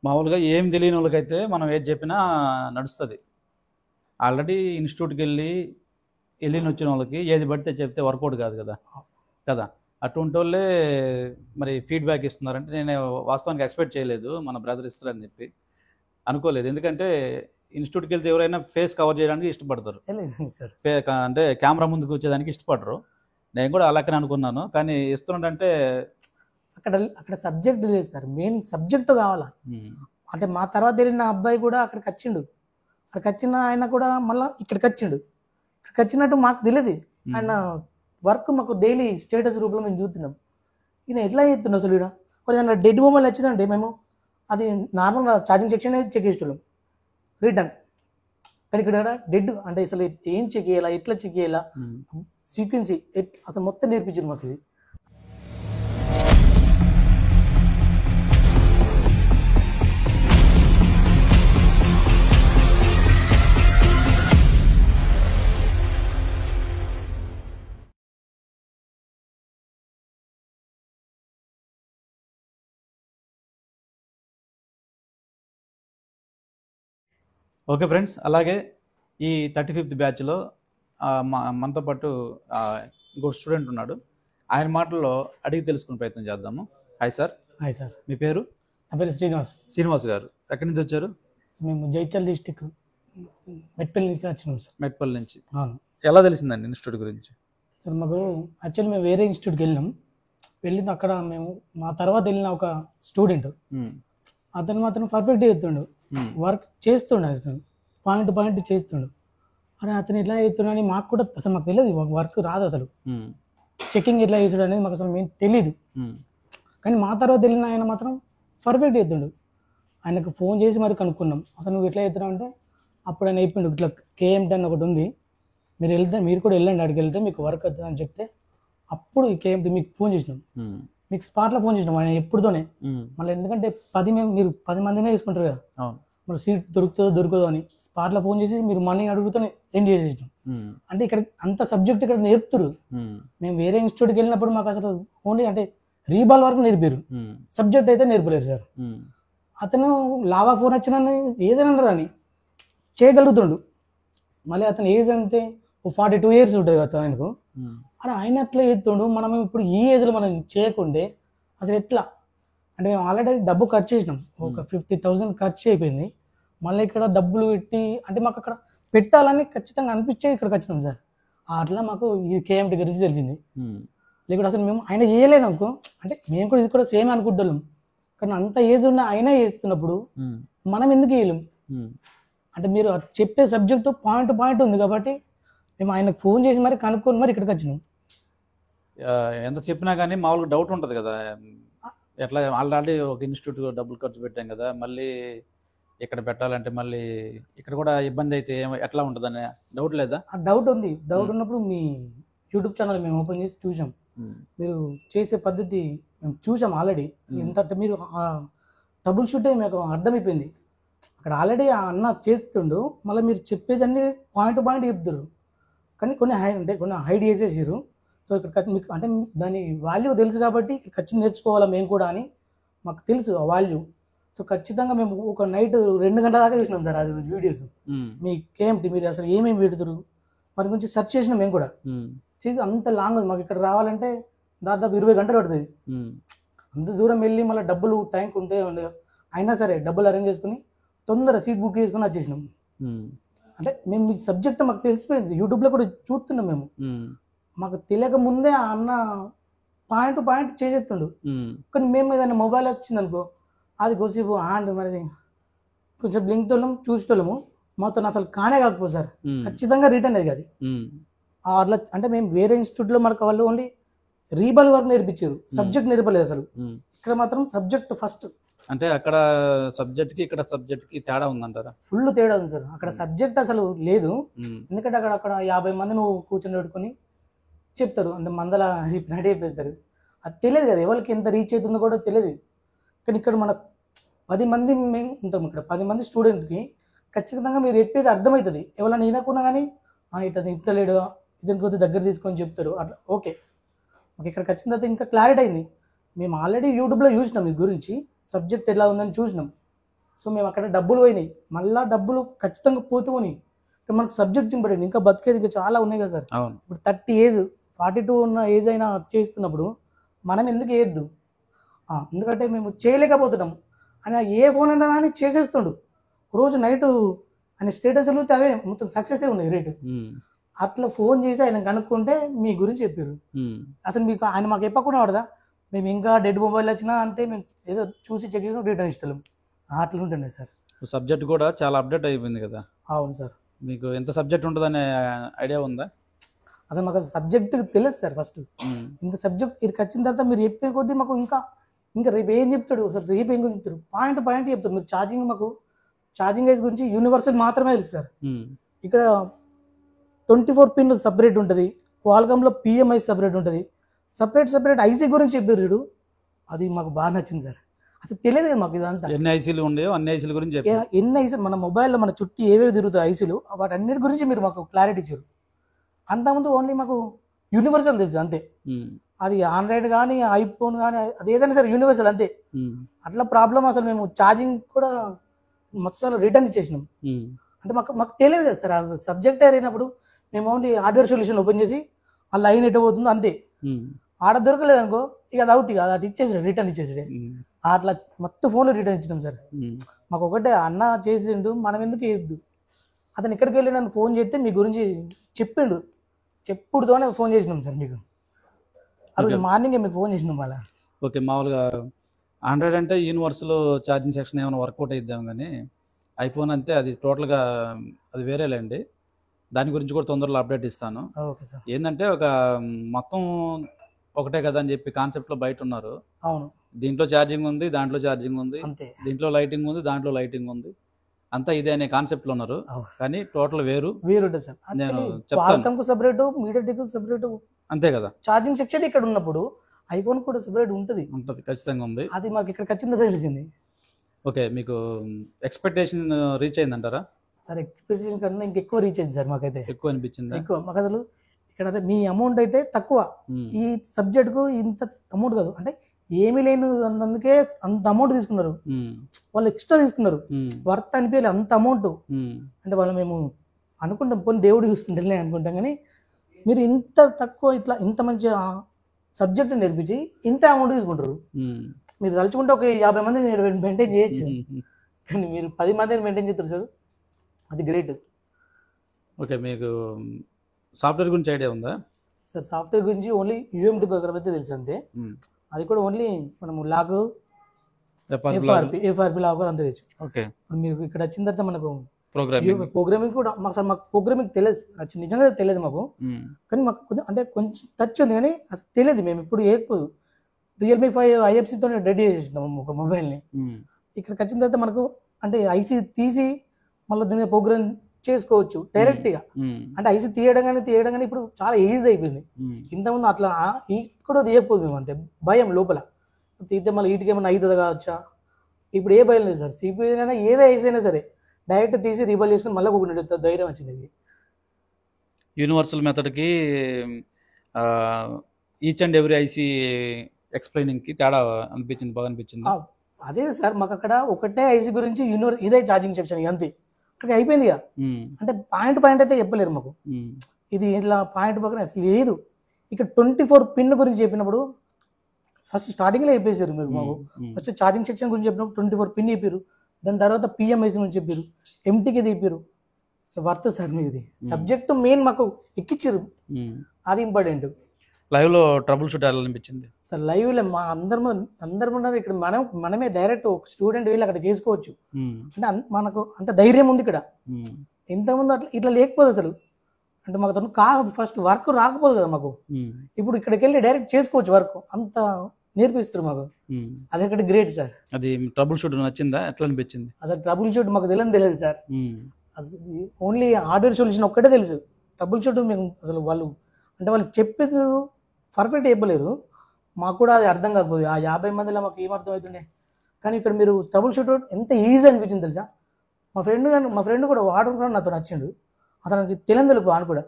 మామూలుగా ఏం తెలియని వాళ్ళకైతే మనం ఏది చెప్పినా నడుస్తుంది. ఆల్రెడీ ఇన్స్టిట్యూట్కి వెళ్ళిన వచ్చిన వాళ్ళకి ఏది పడితే చెప్తే వర్కౌట్ కాదు కదా కదా అటువంటి వాళ్ళే మరి ఫీడ్బ్యాక్ ఇస్తున్నారంటే నేను వాస్తవానికి ఎక్స్పెక్ట్ చేయలేదు మన బ్రదర్ ఇస్తారని చెప్పి అనుకోలేదు. ఎందుకంటే ఇన్స్టిట్యూట్కి వెళ్తే ఎవరైనా ఫేస్ కవర్ చేయడానికి ఇష్టపడతారు, సార్ అంటే కెమెరా ముందుకు వచ్చేదానికి ఇష్టపడరు. నేను కూడా అలాగే అనుకున్నాను, కానీ ఇస్తున్నాడంటే అక్కడ అక్కడ సబ్జెక్ట్ లేదు సార్, మెయిన్ సబ్జెక్టు కావాలా. అంటే మా తర్వాత వెళ్ళిన అబ్బాయి కూడా అక్కడికి వచ్చిండు, అక్కడికి వచ్చిన ఆయన కూడా మళ్ళీ ఇక్కడికి వచ్చిండు. ఇక్కడికి వచ్చినట్టు మాకు తెలియదు. ఆయన వర్క్ మాకు డైలీ స్టేటస్ రూపంలో మేము చూస్తున్నాం. ఈయన ఎట్లా చేస్తుండే అసలు ఈడ ఏదైనా డెడ్ మొబైల్ వచ్చిందంటే మేము అది నార్మల్ ఛార్జింగ్ సెక్షన్ చెక్ చేసేవాళ్ళం రిటర్న్. కానీ ఇక్కడ డెడ్ అంటే అసలు ఏం చెక్ చేయాలా, ఎట్లా చెక్ చేయాలా, సీక్వెన్సీ అసలు మొత్తం నేర్పించారు మాకు ఇది. ఓకే ఫ్రెండ్స్, అలాగే ఈ 35th బ్యాచ్లో మనతో పాటు ఇంకో స్టూడెంట్ ఉన్నాడు. ఆయన మాటల్లో అడిగి తెలుసుకునే ప్రయత్నం చేద్దాము. Hi sir. Hi sir. మీ పేరు? నా పేరు శ్రీనివాస్. శ్రీనివాస్ గారు ఎక్కడి నుంచి వచ్చారు? మేము జైత్యాల డిస్టిక్ మెట్పల్లి నుంచి వచ్చినాం సార్. మెట్పల్లి నుంచి. అవును. ఎలా తెలిసిందండి ఇన్స్టిట్యూట్ గురించి? సార్ మాకు యాక్చువల్లీ మేము వేరే ఇన్స్టిట్యూట్కి వెళ్ళింది అక్కడ మేము మా తర్వాత వెళ్ళిన ఒక స్టూడెంట్ అతను మాత్రం పర్ఫెక్ట్గా చేస్తుండు, వర్క్ చేస్తుండు, అసలు పాయింట్ చేస్తుండు. అరే అతను ఎట్లా చేస్తుండు అని మాకు కూడా అసలు మాకు తెలియదు, వర్క్ రాదు అసలు. చెకింగ్ ఎట్లా చేస్తాడు అనేది మాకు అసలు మేము తెలీదు. కానీ మా తర్వాత వెళ్ళిన ఆయన మాత్రం పర్ఫెక్ట్ చేస్తుండు. ఆయనకు ఫోన్ చేసి మరి కనుక్కున్నాం, అసలు నువ్వు ఎట్లా చేస్తున్నావు అంటే అప్పుడు ఆయన అయిపోయిండు, ఇట్లా KM10 అని ఒకటి ఉంది, మీరు కూడా వెళ్ళండి, అడిగి వెళ్తే మీకు వర్క్ అవుతుంది అని చెప్తే అప్పుడు ఈ KM10 మీకు ఫోన్ చేసినాం. మీకు స్పాట్లో ఫోన్ చేసినాం ఆయన ఎప్పుడుతోనే. మళ్ళీ ఎందుకంటే మీరు 10 మందినే తీసుకుంటారు కదా, మరి సీట్ దొరుకుతుందో అని స్పాట్లో ఫోన్ చేసి మీరు మనీ అడుగుతూనే సెండ్ చేసేసినాం. అంటే ఇక్కడ అంత సబ్జెక్ట్ ఇక్కడ నేర్పుతారు. మేము వేరే ఇన్స్టిట్యూట్కి వెళ్ళినప్పుడు మాకు అసలు ఓన్లీ అంటే రీబాల్ వరకు నేర్పారు, సబ్జెక్ట్ అయితే నేర్పలేరు సార్. అతను లావా ఫోన్ వచ్చిన ఏదైనా అని చేయగలుగుతుండు. మళ్ళీ అతను ఏజ్ అంటే 42 years ఉంటుంది కదా ఆయనకు. అరే ఆయన ఎట్లా చేస్తుండు, మనం ఇప్పుడు ఈ ఏజ్లో మనం చేయకుండే అసలు ఎట్లా అంటే మేము ఆల్రెడీ డబ్బు ఖర్చు చేసినాం, ఒక 50,000 ఖర్చు అయిపోయింది. మళ్ళీ ఇక్కడ డబ్బులు పెట్టి అంటే మాకు అక్కడ పెట్టాలని ఖచ్చితంగా అనిపించే ఇక్కడికి వచ్చినాం సార్. అట్లా మాకు ఈ KM10 గురించి తెలిసింది. లేకపోతే అసలు మేము ఆయన చేయలేను అనుకో, అంటే మేము కూడా ఇది కూడా సేమ్ అనుకుంటాం. కానీ అంత ఏజ్ ఉన్న ఆయన చేస్తున్నప్పుడు మనం ఎందుకు చేయలేం? అంటే మీరు చెప్పే సబ్జెక్టు పాయింట్ ఉంది కాబట్టి మేము ఆయనకు ఫోన్ చేసి మరి కనుక్కొని మరి ఇక్కడికి వచ్చినాం. ఎంత చెప్పినా కానీ మామూలుగా డౌట్ ఉంటుంది కదా, ఎట్లా ఆల్రెడీ ఒక ఇన్స్టిట్యూట్ డబ్బులు ఖర్చు పెట్టాం కదా, మళ్ళీ ఇక్కడ పెట్టాలంటే మళ్ళీ ఇక్కడ కూడా ఇబ్బంది అయితే ఎట్లా ఉంటుందని డౌట్ లేదా? డౌట్ ఉంది. డౌట్ ఉన్నప్పుడు మీ యూట్యూబ్ ఛానల్ మేము ఓపెన్ చేసి చూసాం, మీరు చేసే పద్ధతి మేము చూసాం ఆల్రెడీ. ఎంత మీరు ట్రబుల్ షూట్ మీకు అర్థమైపోయింది. అక్కడ ఆల్రెడీ ఆ అన్న చేస్తుండు, మళ్ళీ మీరు చెప్పేదాన్ని పాయింట్ చెప్తారు. కానీ కొన్ని హైడ్ చేసేసారు. సో ఇక్కడ మీకు అంటే దాని వాల్యూ తెలుసు కాబట్టి ఖచ్చితంగా నేర్చుకోవాలా మేము కూడా అని మాకు తెలుసు ఆ వాల్యూ. సో ఖచ్చితంగా మేము ఒక నైట్ 2 గంటల దాకా చూసినాం సార్ ఆ వీడియోస్. మీ KM10 మీరు అసలు ఏమేమి పెడతారు వాటి గురించి సెర్చ్ చేసినాం మేము కూడా. అంత లాంగ్ ఉంది మాకు, ఇక్కడ రావాలంటే దాదాపు 20 గంటలు పడుతుంది. అంత దూరం వెళ్ళి మళ్ళీ డబ్బులు టైంకి ఉంటే అయినా సరే డబ్బులు అరేంజ్ చేసుకుని తొందర సీట్ బుక్ చేసుకుని వచ్చేసినాం. అంటే మేము మీ సబ్జెక్ట్ మాకు తెలిసిపోయింది, యూట్యూబ్లో కూడా చూస్తున్నాం మేము. మాకు తెలియక ముందే ఆ అన్న పాయింట్ చేసేస్తుండు. కానీ మేము ఏదైనా మొబైల్ వచ్చింది అనుకో, అది కొద్దిసేపు హ్యాండ్ మరి కొంచెం బ్లింక్తోళ్ళం చూసేటోళ్ళము, మాతో అసలు కానే కాకపోదు సార్, ఖచ్చితంగా రిటర్న్ అయ్యి అది అట్లా. అంటే మేము వేరే ఇన్స్టిట్యూట్లో మనకు వాళ్ళు ఓన్లీ రీబాల్ వర్క్ నేర్పించారు, సబ్జెక్ట్ నేర్పలేదు అసలు. ఇక్కడ మాత్రం సబ్జెక్ట్ ఫస్ట్. అంటే అక్కడ సబ్జెక్ట్కి ఇక్కడ సబ్జెక్ట్కి తేడా ఉందంటారా? ఫుల్ తేడా ఉంది సార్. అక్కడ సబ్జెక్ట్ అసలు లేదు, ఎందుకంటే అక్కడ 50 మంది నువ్వు కూర్చొని పెట్టుకొని చెప్తారు, అంటే మందల రెడీ అయిపోతారు. అది తెలియదు కదా, ఎవరికి ఎంత రీచ్ అవుతుందో కూడా తెలియదు. కానీ ఇక్కడ మన 10 మంది మేము ఉంటాం, ఇక్కడ 10 మంది స్టూడెంట్కి ఖచ్చితంగా మీరు చెప్పేది అర్థమవుతుంది. ఎవరైనా వినకున్నా కానీ ఇట్లా ఇంతలేడు ఇది కొద్ది దగ్గర తీసుకొని చెప్తారు అట్లా. ఓకే, మాకు ఇక్కడికి వచ్చిన తర్వాత ఇంకా క్లారిటీ అయింది. మేము ఆల్రెడీ యూట్యూబ్లో చూసినాం మీ గురించి, సబ్జెక్ట్ ఎలా ఉందని చూసినాం. సో మేము అక్కడ డబ్బులు పోయినాయి, మళ్ళీ డబ్బులు ఖచ్చితంగా పోతున్నాయి. మనకు సబ్జెక్ట్ ఇంపార్టెంట్, ఇంకా బతికేది ఇంకా చాలా ఉన్నాయి కదా సార్. అవును. ఇప్పుడు 30 ఏజ్ 42 ఉన్న ఏజ్ అయినా చేస్తున్నప్పుడు మనం ఎందుకు వేయద్దు? ఎందుకంటే మేము చేయలేకపోతున్నాం. ఆయన ఏ ఫోన్ అయినా అని చేసేస్తుండు. రోజు నైట్ ఆయన స్టేటస్ వెళ్తే అవే మొత్తం సక్సెస్ ఉన్నాయి రేటు. అట్లా ఫోన్ చేసి ఆయన కనుక్కుంటే మీ గురించి చెప్పారు. అసలు మీకు ఆయన మాకు చెప్పకుండా పడదా? మేము ఇంకా డెడ్ మొబైల్ వచ్చినా అంతే, మేము ఏదో చూసి చెక్ చేసి రిటర్న్ ఇస్తాం. అట్లా ఉంటుండే సార్. సబ్జెక్ట్ కూడా చాలా అప్డేట్ అయిపోయింది కదా. అవును సార్. మీకు ఎంత సబ్జెక్ట్ ఉంటుందనే ఐడియా ఉందా? అసలు మాకు సబ్జెక్ట్ తెలియదు సార్. ఫస్ట్ ఇంత సబ్జెక్ట్ ఇక్కడికి వచ్చిన తర్వాత మీరు చెప్పే కొద్దీ మాకు ఇంకా ఇంకా రేపు ఏం చెప్తాడు సార్, రేపు ఏం చెప్తాడు, పాయింట్ చెప్తారు. మీరు ఛార్జింగ్, మాకు ఛార్జింగ్ ఐస్ గురించి యూనివర్సల్ మాత్రమే తెలుసు సార్. ఇక్కడ 24 పిన్ సపరేట్ ఉంటుంది, క్వాల్కామ్లో పిఎంఐ సపరేట్ ఉంటుంది, సపరేట్ ఐసీ గురించి చెప్పారు చూడు, అది మాకు బాగా నచ్చింది సార్. అసలు తెలియదు కదా మాకు ఇదంతా. ఎన్ని ఐసీలు ఉండేవో అన్ని ఐసీల గురించి ఎన్ని ఐసీలు మన మొబైల్లో మన చుట్టూ ఏవేవి తిరుగుతాయి ఐసీలు, వాటన్నిటి గురించి మీరు మాకు క్లారిటీ ఇచ్చారు. అంతకుముందు ఓన్లీ మాకు యూనివర్సల్ తెలుసు అంతే. అది ఆండ్రాయిడ్ కానీ ఐఫోన్ కానీ అది ఏదైనా సరే యూనివర్సల్ అంతే. అట్లా ప్రాబ్లం అసలు మేము ఛార్జింగ్ కూడా మొత్తం రిటర్న్ ఇచ్చేసినాం. అంటే మాకు తెలియదు కదా సార్. సబ్జెక్ట్ అయినప్పుడు మేము ఓన్లీ హార్డ్వేర్ సొల్యూషన్ ఓపెన్ చేసి ఆ లైన్ ఎట్ట పోతుందో అంతే. ఆడ దొరకలేదు అనుకో ఇక అది అవుట్, ఇక అది ఇచ్చేసాడు, రిటర్న్ ఇచ్చేసాడే. అట్లా మొత్తం ఫోన్లో రిటర్న్ ఇచ్చినాం సార్. మాకు ఒకటే అన్న చేసిండు, మనం ఎందుకు వేయద్దు. అతను ఎక్కడికి వెళ్ళి నన్ను ఫోన్ చేస్తే మీ గురించి చెప్పిండు, చెప్పుడుతోనే ఫోన్ చేసినాం సార్ మీకు. ఆ రోజు మార్నింగే మీకు ఫోన్ చేసినాం మళ్ళీ. ఓకే, మామూలుగా ఆండ్రాయిడ్ అంటే యూనివర్సల్ ఛార్జింగ్ సెక్షన్ ఏమైనా వర్కౌట్ అయిద్దాం, కానీ ఐఫోన్ అంతే అది టోటల్గా అది వేరేలేండి. దాని గురించి కూడా తొందరలో అప్డేట్ ఇస్తాను. Okay sir. ఏంటంటే ఒక మొత్తం ఒకటే కదా అని చెప్పి కాన్సెప్ట్లో బయట ఉన్నారు. అవును. దీంట్లో ఛార్జింగ్ ఉంది, దాంట్లో ఛార్జింగ్ ఉంది, అంతే. దీంట్లో లైటింగ్ ఉంది, దాంట్లో లైటింగ్ ఉంది, అంతా ఇదే అనే కాన్సెప్ట్లో ఉన్నారు. కానీ టోటల్ వేరు ఉంటుంది సార్. నేను చెప్తాను, సపరేట్ మీడియాటెక్ సపరేట్ అంతే కదా. ఛార్జింగ్ సెక్షన్ ఇక్కడ ఉన్నప్పుడు ఐఫోన్ కూడా సపరేట్ ఉంటుంది. ఖచ్చితంగా ఉంది. అది మాకు ఇక్కడ ఖచ్చితంగా తెలిసింది. ఓకే, మీకు ఎక్స్పెక్టేషన్ రీచ్ అయిందంటారా సార్? ఎక్స్పెక్టేషన్ కన్నా ఇంకెక్కువ రీచ్ అయింది సార్. మాకైతే ఎక్కువ అనిపించింది. ఎక్కువ మాకు అసలు ఇక్కడ అయితే మీ అమౌంట్ అయితే తక్కువ, ఈ సబ్జెక్ట్కు ఇంత అమౌంట్ కాదు అంటే ఏమీ లేని అందుకే అంత అమౌంట్ తీసుకున్నారు వాళ్ళు, ఎక్స్ట్రా తీసుకున్నారు. వర్త్ అనిపించలేదు అంత అమౌంట్. అంటే వాళ్ళు మేము అనుకుంటాం పోనీ దేవుడు చూస్తుంటే అనుకుంటాం, కానీ మీరు ఇంత తక్కువ ఇట్లా ఇంత మంచి సబ్జెక్ట్ నేర్పించి ఇంత అమౌంట్ తీసుకుంటారు. మీరు తలుచుకుంటే ఒక 50 మందిని మెయింటైన్ చేయొచ్చు, కానీ మీరు 10 మందిని మెయింటైన్ చేస్తారు సార్, అది గ్రేట్. ఓకే, మీకు సాఫ్ట్వేర్ గురించి ఐడియా ఉందా సార్? సాఫ్ట్వేర్ గురించి ఓన్లీ యూఎంటీ ప్రోగ్రామ్ అయితే తెలుసు అంతే. అది కూడా ఓన్లీ మనము లాగ్ ఎఫ్ఆర్పి లాగ్ అంతే తెచ్చు. ఓకే, ఇప్పుడు మీరు ఇక్కడ వచ్చిన తర్వాత మనకు ప్రోగ్రామింగ్ కూడా మాకు ప్రోగ్రామింగ్ తెలియదు, నిజంగా తెలియదు మాకు. కానీ మాకు అంటే కొంచెం టచ్ ఉంది, కానీ అసలు తెలియదు. మేము ఇప్పుడు ఏకపోదు రియల్మీ 5 ఐఎఫ్సితో రెడీ చేసేసినాము ఒక మొబైల్ని. ఇక్కడికి వచ్చిన తర్వాత మనకు అంటే ఐసీ తీసి మళ్ళీ దీన్ని ప్రోగ్రామ్ చేసుకోవచ్చు డైరెక్ట్గా. అంటే ఐసీ తీయడం కానీ ఇప్పుడు చాలా ఈజీ అయిపోయింది. ఇంతకుముందు అట్లా కూడా తీయకపోదు మేము, అంటే భయం లోపల తీస్తే మళ్ళీ వీటికి ఏమైనా అవుతుంది కావచ్చా. ఇప్పుడు ఏ భయం లేదు సార్. సిపియూ అయినా ఏదో ఐసీ అయినా సరే డైరెక్ట్ తీసి రీబాల్ చేసుకుని మళ్ళీ ఒక ధైర్యం వచ్చింది. యూనివర్సల్ మెథడ్కి ఈచ్ అండ్ ఎవ్రీ ఐసీ ఎక్స్ప్లెయినింగ్కి తేడా అనిపించింది, బాగా అనిపించింది. అదే సార్, మాకు అక్కడ ఒకటే ఐసీ గురించి ఇదే ఛార్జింగ్ సెక్షన్ అంతే, అక్కడ అయిపోయింది ఇక. అంటే పాయింట్ అయితే చెప్పలేరు మాకు, ఇది ఇట్లా పాయింట్ పక్కన అసలు లేదు. ఇక్కడ 24 పిన్ గురించి చెప్పినప్పుడు ఫస్ట్ స్టార్టింగ్లో చెప్పేసారు మీరు మాకు. ఫస్ట్ ఛార్జింగ్ సెక్షన్ గురించి చెప్పినప్పుడు 24 పిన్ చెప్పారు, దాని తర్వాత పిఎంఐసి గురించి చెప్పారు, ఎంటీకి చెప్పారు. సో వర్త్ సార్ మీకు ఇది సబ్జెక్ట్ మెయిన్ మాకు ఎక్కిచ్చారు, అది ఇంపార్టెంట్. లైవ్లో ట్రబుల్ షూట్ ఎలా అనిపించింది సార్? లైవ్లో మా అందరం ఉన్నారు ఇక్కడ, మనమే డైరెక్ట్ ఒక స్టూడెంట్ వెళ్ళి అక్కడ చేసుకోవచ్చు. అంటే మనకు అంత ధైర్యం ఉంది ఇక్కడ. ఇంతకుముందు అట్లా ఇట్లా లేకపోదు అసలు. అంటే మాకు తను ఫస్ట్ వర్క్ రాకపోదు కదా మాకు, ఇప్పుడు ఇక్కడికి వెళ్ళి డైరెక్ట్ చేసుకోవచ్చు వర్క్, అంత నేర్పిస్తారు మాకు. అది ఒకటి గ్రేట్ సార్. అది ట్రబుల్ షూట్ నచ్చిందా? ఎట్లా అనిపించింది? అసలు ట్రబుల్ షూట్ మాకు తెలియదు సార్. అసలు ఓన్లీ హార్డ్వేర్ సొల్యూషన్ ఒక్కటే తెలుసు. ట్రబుల్ షూట్ మేము అసలు వాళ్ళు చెప్పేది పర్ఫెక్ట్ చెప్పలేరు, మాకు కూడా అది అర్థం కాకపోదు. ఆ 50 మందిలో మాకు ఏం అర్థం అవుతుండే. కానీ ఇక్కడ మీరు ట్రబుల్ షూట్ ఎంత ఈజీ అనిపించింది తెలుసా? మా ఫ్రెండ్ కూడా వాడడం కూడా నాతో నచ్చిండు. అతనికి తెలియదు వాడు కూడా,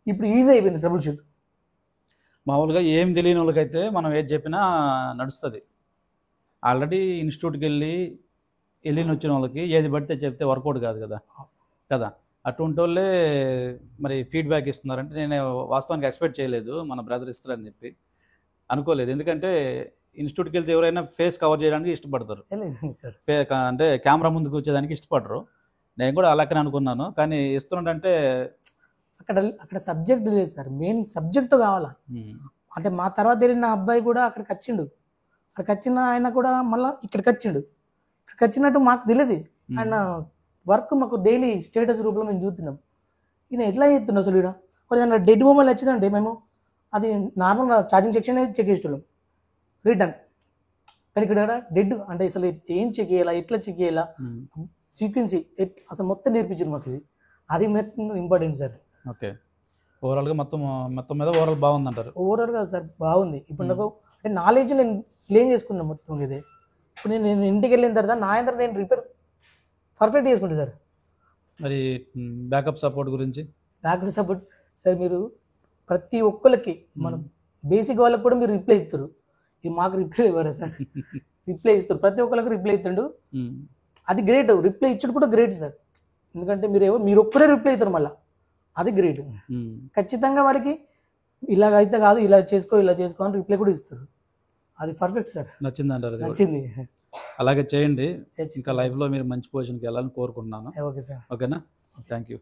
ఇప్పుడు ఈజీ అయిపోయింది ట్రబుల్ షూట్. మామూలుగా ఏం తెలియని వాళ్ళకైతే మనం ఏది చెప్పినా నడుస్తుంది. ఆల్రెడీ ఇన్స్టిట్యూట్కి వెళ్ళి వెళ్ళిన వచ్చిన వాళ్ళకి ఏది పడితే చెప్తే వర్కౌట్ కాదు కదా కదా అటువంటి వాళ్ళే మరి ఫీడ్బ్యాక్ ఇస్తున్నారంటే నేను వాస్తవానికి ఎక్స్పెక్ట్ చేయలేదు మన బ్రదర్ ఇస్తారని చెప్పి అనుకోలేదు. ఎందుకంటే ఇన్స్టిట్యూట్కి వెళ్తే ఎవరైనా ఫేస్ కవర్ చేయడానికి ఇష్టపడతారు, సార్ అంటే కెమెరా ముందుకు వచ్చేదానికి ఇష్టపడరు. నేను కూడా అలాగనే అనుకున్నాను, కానీ ఇస్తున్నాడంటే అక్కడ సబ్జెక్ట్ లేదు సార్, మెయిన్ సబ్జెక్ట్ కావాలా. అంటే మా తర్వాత వెళ్ళిన అబ్బాయి కూడా అక్కడికి వచ్చిండు, అక్కడికి వచ్చిన ఆయన కూడా మళ్ళీ ఇక్కడికి వచ్చిండు. ఇక్కడికి వచ్చినట్టు మాకు తెలియదు. ఆయన వర్క్ మాకు డైలీ స్టేటస్ రూపంలో మేము చూస్తున్నాం. ఈయన ఎట్లా చేస్తుండే అసలు ఈడ కొంచెం డెడ్ మొబైల్ వచ్చిందంటే మేము అది నార్మల్ ఛార్జింగ్ సెక్షన్ చెక్ చేసేవాళ్ళం రిటర్న్. కానీ ఇక్కడ డెడ్ అంటే అసలు ఏం చెక్ చేయాలా, ఎట్లా చెక్ చేయాలా, సీక్వెన్సీ అసలు మొత్తం నేర్పించారు మాకు. ఇది అది మొత్తం ఇంపార్టెంట్ సార్. ఓకే, ఓవరాల్గా మొత్తం మీద ఓవరాల్ బాగుంది అంటారు? ఓవరాల్గా సార్ బాగుంది. ఇప్పుడు నాకు అంటే నాలెడ్జ్ నేను క్లెయిమ్ చేసుకున్నాను మొత్తం. ఇదే ఇప్పుడు నేను ఇంటికి వెళ్ళిన తర్వాత నా అందరూ నేను రిపేర్ పర్ఫెక్ట్ చేసుకుంటాను సార్. మరి బ్యాకప్ సపోర్ట్ గురించి? బ్యాకప్ సపోర్ట్ సార్, మీరు ప్రతి ఒక్కరికి మనం బేసిక్ వాళ్ళకి కూడా మీరు రిప్లై ఇస్తారు. ఇది మాకు రిప్లై ఇవ్వరా సార్? రిప్లై ఇస్తారు, ప్రతి ఒక్కరికి రిప్లై ఇస్తుండు. అది గ్రేట్, రిప్లై ఇచ్చుడు కూడా గ్రేట్ సార్. ఎందుకంటే మీరు ఒక్కరే రిప్లై ఇస్తారు మళ్ళీ, అది గ్రేట్. ఖచ్చితంగా వాడికి ఇలాగ అయితే కాదు, ఇలా చేసుకో అని రిప్లై కూడా ఇస్తారు. అది పర్ఫెక్ట్ సార్. నచ్చింది అంటారు? నచ్చింది. అలాగే చేయండి, ఇంకా లైఫ్లో మీరు మంచి పొజిషన్కి వెళ్ళాలని కోరుకుంటున్నాను. Okay sir. ఓకేనా? Thank you.